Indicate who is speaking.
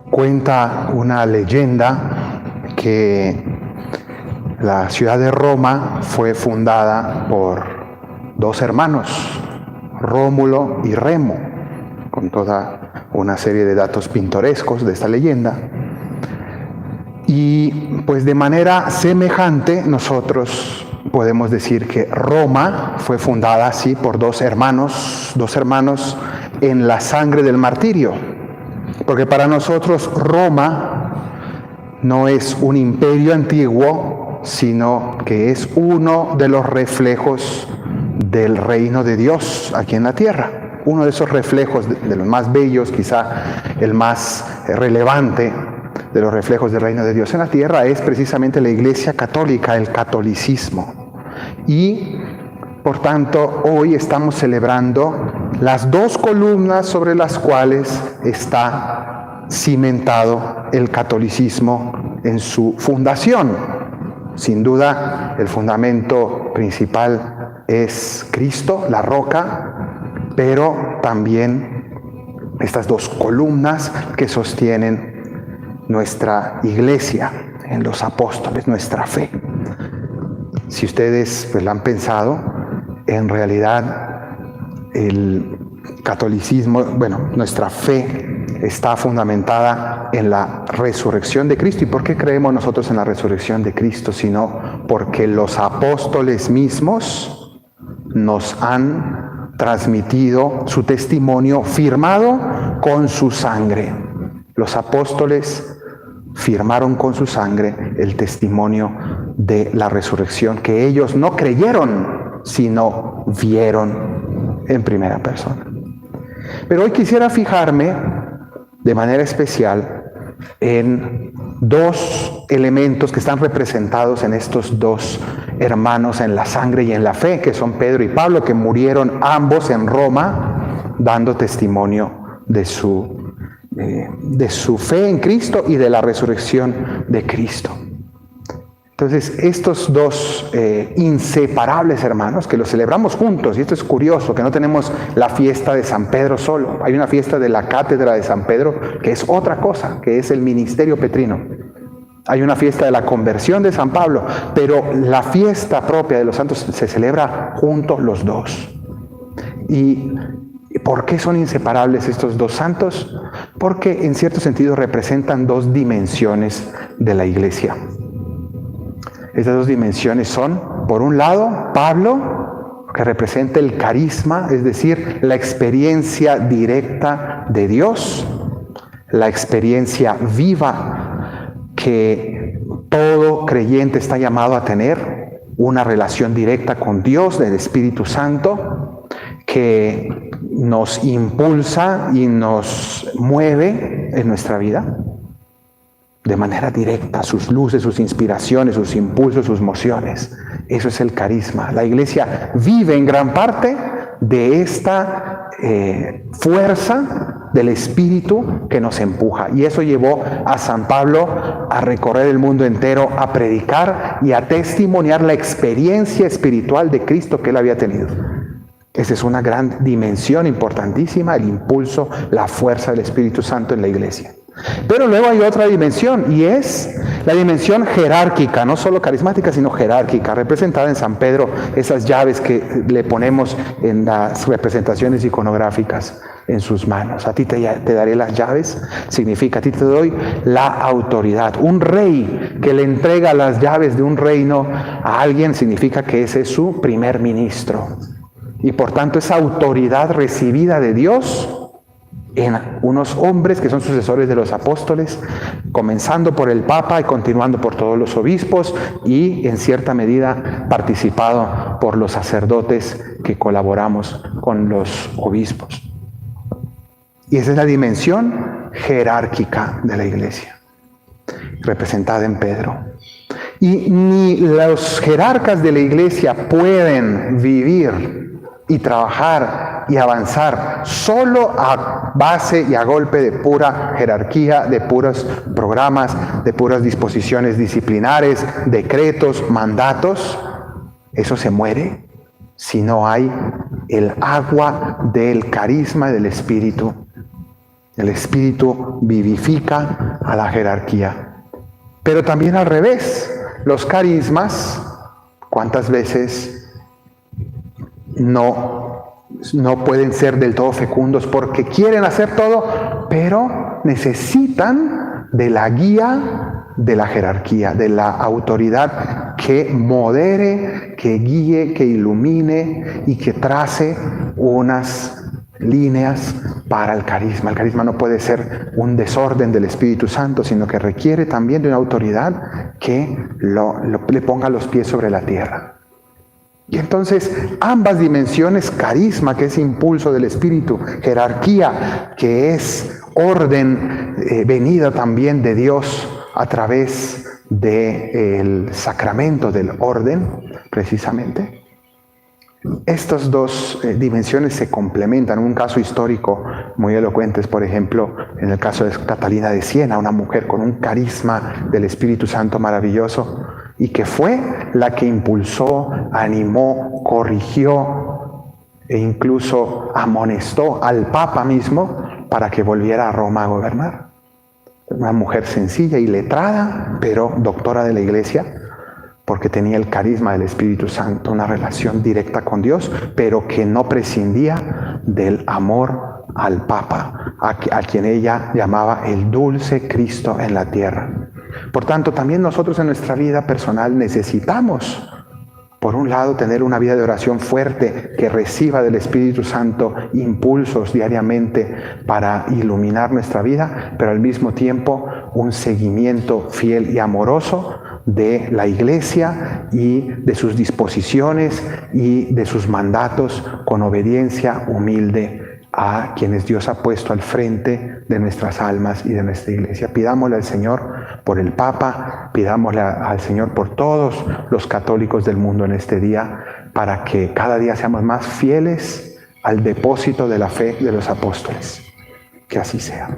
Speaker 1: Cuenta una leyenda que la ciudad de Roma fue fundada por dos hermanos, Rómulo y Remo, con toda una serie de datos pintorescos de esta leyenda. Y pues de manera semejante nosotros podemos decir que Roma fue fundada así por dos hermanos en la sangre del martirio. Porque para nosotros Roma no es un imperio antiguo, sino que es uno de los reflejos del reino de Dios aquí en la tierra. Uno de esos reflejos de los más bellos, quizá el más relevante de los reflejos del reino de Dios en la tierra es precisamente la Iglesia Católica, el catolicismo. Y por tanto hoy estamos celebrando las dos columnas sobre las cuales está cimentado el catolicismo en su fundación. Sin duda, el fundamento principal es Cristo, la roca, pero también estas dos columnas que sostienen nuestra iglesia en los apóstoles, nuestra fe. Si ustedes pues, lo han pensado, en realidad el catolicismo, nuestra fe está fundamentada en la resurrección de Cristo. ¿Y por qué creemos nosotros en la resurrección de Cristo? Sino porque los apóstoles mismos nos han transmitido su testimonio firmado con su sangre. Los apóstoles firmaron con su sangre el testimonio de la resurrección que ellos no creyeron, sino vieron en primera persona. Pero hoy quisiera fijarme de manera especial en dos elementos que están representados en estos dos hermanos en la sangre y en la fe, que son Pedro y Pablo, que murieron ambos en Roma dando testimonio de su fe en Cristo y de la resurrección de Cristo. Entonces, estos dos inseparables hermanos, que los celebramos juntos, y esto es curioso, que no tenemos la fiesta de San Pedro solo, hay una fiesta de la cátedra de San Pedro, que es otra cosa, que es el ministerio petrino. Hay una fiesta de la conversión de San Pablo, pero la fiesta propia de los santos se celebra juntos los dos. ¿Y por qué son inseparables estos dos santos? Porque en cierto sentido representan dos dimensiones de la iglesia. Estas dos dimensiones son, por un lado, Pablo, que representa el carisma, es decir, la experiencia directa de Dios, la experiencia viva que todo creyente está llamado a tener, una relación directa con Dios, del Espíritu Santo, que nos impulsa y nos mueve en nuestra vida de manera directa, sus luces, sus inspiraciones, sus impulsos, sus mociones. Eso es el carisma. La iglesia vive en gran parte de esta fuerza del Espíritu que nos empuja. Y eso llevó a San Pablo a recorrer el mundo entero, a predicar y a testimoniar la experiencia espiritual de Cristo que él había tenido. Esa es una gran dimensión importantísima, el impulso, la fuerza del Espíritu Santo en la iglesia. Pero luego hay otra dimensión, y es la dimensión jerárquica, no solo carismática, sino jerárquica, representada en San Pedro, esas llaves que le ponemos en las representaciones iconográficas en sus manos. A ti te daré las llaves, significa a ti te doy la autoridad. Un rey que le entrega las llaves de un reino a alguien significa que ese es su primer ministro. Y por tanto esa autoridad recibida de Dios en unos hombres que son sucesores de los apóstoles, comenzando por el Papa y continuando por todos los obispos y en cierta medida participado por los sacerdotes que colaboramos con los obispos. Y esa es la dimensión jerárquica de la iglesia, representada en Pedro. Y ni los jerarcas de la iglesia pueden vivir y trabajar y avanzar solo a base y a golpe de pura jerarquía, de puros programas, de puras disposiciones disciplinares, decretos, mandatos. Eso se muere si no hay el agua del carisma del Espíritu El Espíritu vivifica a la jerarquía. Pero también al revés, los carismas, ¿cuántas veces no pueden ser del todo fecundos porque quieren hacer todo, pero necesitan de la guía de la jerarquía, de la autoridad que modere, que guíe, que ilumine y que trace unas líneas para el carisma? El carisma no puede ser un desorden del Espíritu Santo, sino que requiere también de una autoridad que le ponga los pies sobre la tierra. Y entonces ambas dimensiones, carisma, que es impulso del Espíritu, jerarquía, que es orden venida también de Dios a través del sacramento del orden, precisamente. Estas dos dimensiones se complementan. Un caso histórico muy elocuente es, por ejemplo, en el caso de Catalina de Siena, una mujer con un carisma del Espíritu Santo maravilloso, y que fue la que impulsó, animó, corrigió e incluso amonestó al Papa mismo para que volviera a Roma a gobernar. Una mujer sencilla y letrada, pero doctora de la Iglesia, porque tenía el carisma del Espíritu Santo, una relación directa con Dios, pero que no prescindía del amor al Papa, a quien ella llamaba el dulce Cristo en la tierra. Por tanto, también nosotros en nuestra vida personal necesitamos, por un lado, tener una vida de oración fuerte que reciba del Espíritu Santo impulsos diariamente para iluminar nuestra vida, pero al mismo tiempo un seguimiento fiel y amoroso de la Iglesia y de sus disposiciones y de sus mandatos, con obediencia humilde a quienes Dios ha puesto al frente de nuestras almas y de nuestra Iglesia. Pidámosle al Señor por el Papa, pidámosle al Señor por todos los católicos del mundo en este día, para que cada día seamos más fieles al depósito de la fe de los apóstoles. Que así sea.